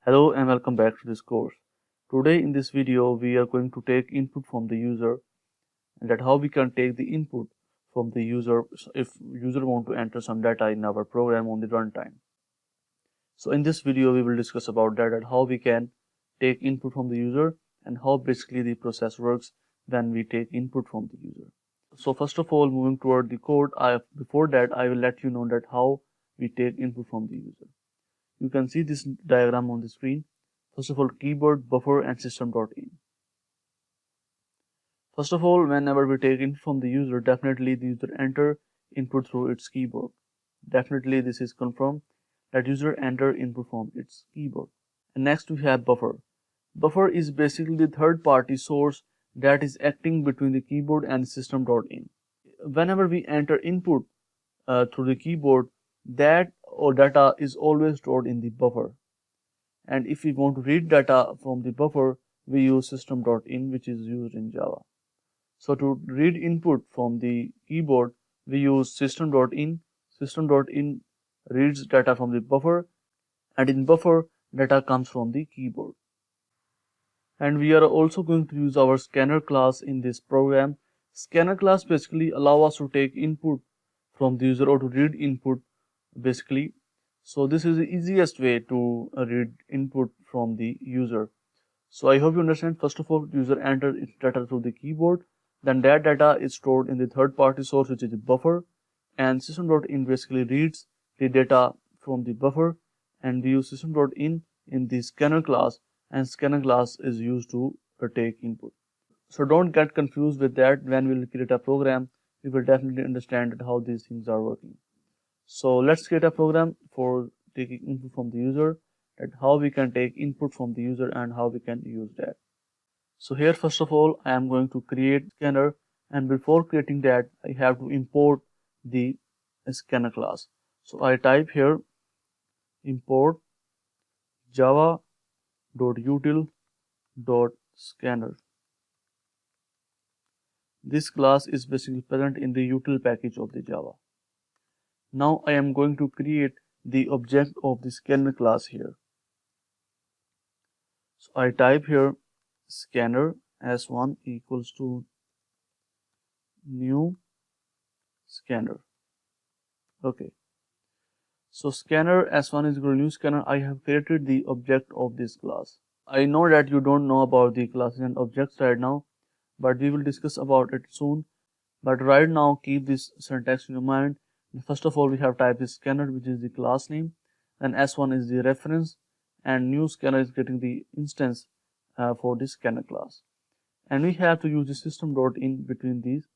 Hello and welcome back to this course. Today in this video we are going to take input from the user and that how we can take the input from the user if user want to enter some data in our program on the runtime. So in this video we will discuss about that how we can take input from the user and how basically the process works when we take input from the user. So first of all, moving toward the code, before that I will let you know that how we take input from the user. You can see this diagram on the screen. First of all, keyboard, buffer and system.in. First of all, whenever we take input from the user, definitely the user enter input through its keyboard. Definitely this is confirmed that user enter input from its keyboard. And next we have buffer. Buffer is basically the third party source that is acting between the keyboard and system.in. Whenever we enter input through the keyboard, that or data is always stored in the buffer. And if we want to read data from the buffer, we use system.in, which is used in Java. So to read input from the keyboard, we use system.in. System.in reads data from the buffer, and in buffer data comes from the keyboard. And we are also going to use our scanner class in this program. Scanner class basically allow us to take input from the user or to read input basically. So this is the easiest way to read input from the user. So I hope you understand. First of all, user enters its data through the keyboard, then that data is stored in the third party source, which is the buffer, and system.in basically reads the data from the buffer, and we use system.in in the scanner class, and scanner class is used to take input. So don't get confused with that. When we will create a program, we will definitely understand how these things are working. So let's create a program for taking input from the user, and how we can take input from the user and how we can use that. So here first of all I am going to create scanner, and before creating that I have to import the scanner class. So I type here import java.util.scanner. This class is basically present in the util package of the Java. Now I am going to create the object of the scanner class here. So I type here scanner s1 equals to new scanner. Okay. So scanner s1 is equal to new scanner. I have created the object of this class. I know that you don't know about the classes and objects right now, but we will discuss about it soon. But right now keep this syntax in your mind. First of all, we have typed this scanner, which is the class name, and s1 is the reference, and new scanner is getting the instance for this scanner class. And we have to use the system.in between these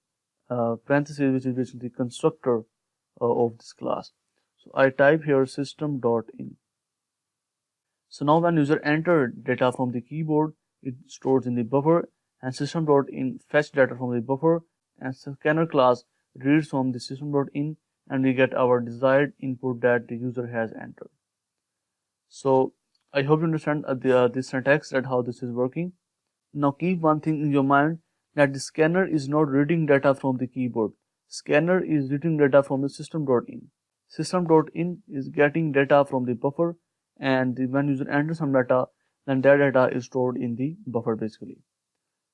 parentheses, which is basically the constructor of this class. So I type here system.in. So now when user enter data from the keyboard, it stores in the buffer, and system.in fetch data from the buffer, and scanner class reads from the system.in, and we get our desired input that the user has entered. So I hope you understand the syntax that how this is working. Now keep one thing in your mind, that the scanner is not reading data from the keyboard. Scanner is reading data from the system.in. System.in is getting data from the buffer, and when user enters some data, then that data is stored in the buffer basically.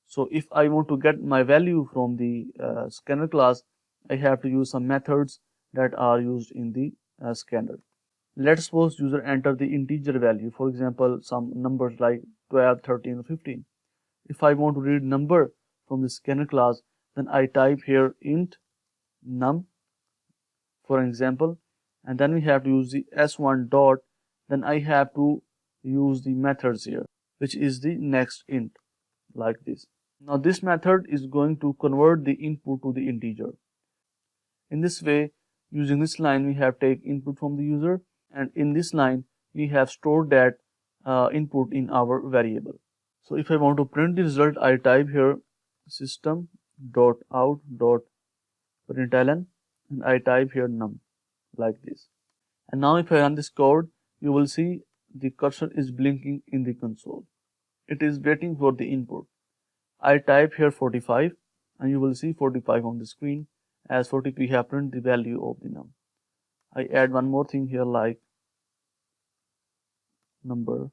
So if I want to get my value from the scanner class, I have to use some methods that are used in the scanner. Let's suppose user enter the integer value, for example some numbers like 12, 13 or 15. If I want to read number from the scanner class, then I type here int num for example, and then we have to use the s1 dot, then I have to use the methods here, which is the next int, like this. Now this method is going to convert the input to the integer. In this way, using this line, we have take input from the user, and in this line we have stored that input in our variable. So if I want to print the result, I type here system.out.println, and I type here num, like this. And now if I run this code, you will see the cursor is blinking in the console. It is waiting for the input. I type here 45, and you will see 45 on the screen, as 40 we have printed the value of the num. I add one more thing here like number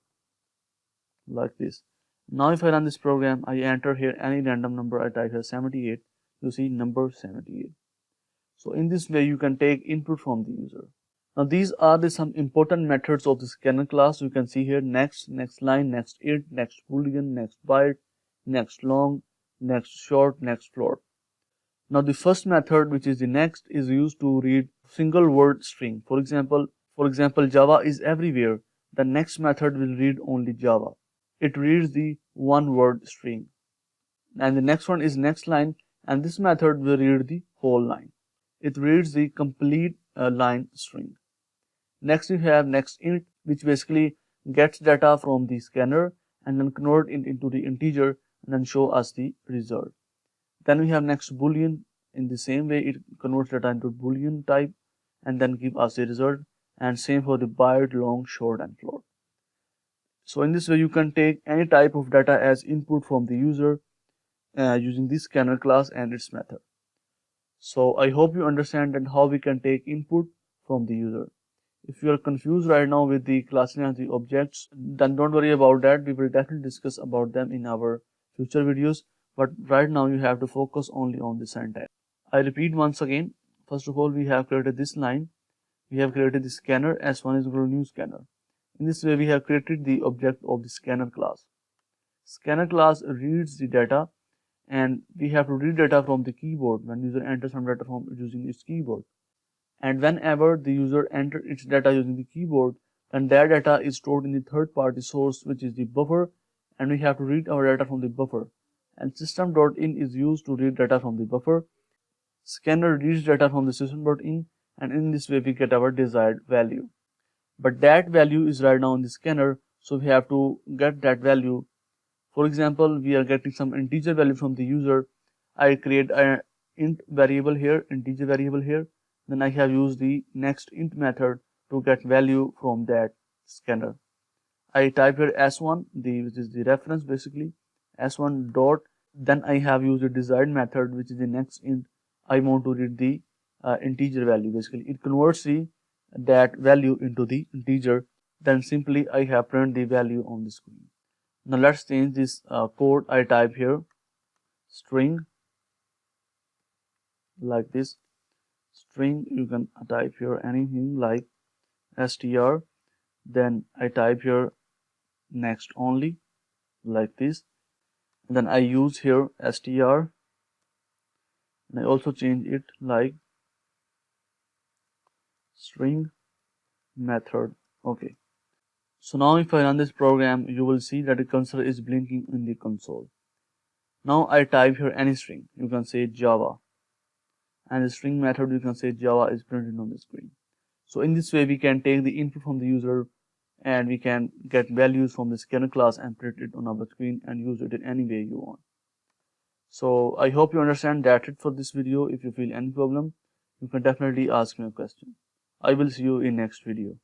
like this. Now if I run this program, I enter here any random number, I type here 78, you see number 78. So in this way you can take input from the user. Now these are the some important methods of the scanner class. You can see here next, next line, next int, next boolean, next byte, next long, next short, next float. Now the first method, which is the next, is used to read single word string. For example, Java is everywhere. The next method will read only Java. It reads the one word string. And the next one is next line, and this method will read the whole line. It reads the complete line string. Next we have next int, which basically gets data from the scanner and then convert it into the integer and then show us the result. Then we have next boolean. In the same way, it converts data into boolean type and then give us the result. And same for the byte, long, short, and float. So in this way, you can take any type of data as input from the user using this scanner class and its method. So I hope you understand that how we can take input from the user. If you are confused right now with the class and the objects, then don't worry about that. We will definitely discuss about them in our future videos. But right now you have to focus only on the syntax. I repeat once again. First of all, we have created this line. We have created the scanner. S1 is equal to new scanner. In this way, we have created the object of the scanner class. Scanner class reads the data, and we have to read data from the keyboard when user enters some data from using its keyboard. And whenever the user enters its data using the keyboard, then that data is stored in the third-party source, which is the buffer, and we have to read our data from the buffer. And system.in is used to read data from the buffer. Scanner reads data from the system.in, and in this way we get our desired value. But that value is right now in the scanner, so we have to get that value. For example, we are getting some integer value from the user. I create an int variable here, integer variable here. Then I have used the next int method to get value from that scanner. I type here s1, which is the reference basically, s1 dot. Then I have used the desired method, which is the next int. I want to read the integer value. Basically, it converts that value into the integer. Then simply I have printed the value on the screen. Now let's change this code. I type here string like this. String, you can type here anything like str. Then I type here next only like this. And then I use here str, and I also change it like string method. Okay. So now if I run this program, you will see that the cursor is blinking in the console. Now I type here any string. You can say Java. And the string method, you can say Java, is printed on the screen. So in this way we can take the input from the user and we can get values from the scanner class and print it on our screen and use it in any way you want. So I hope you understand. That's it for this video. If you feel any problem, you can definitely ask me a question. I will see you in next video.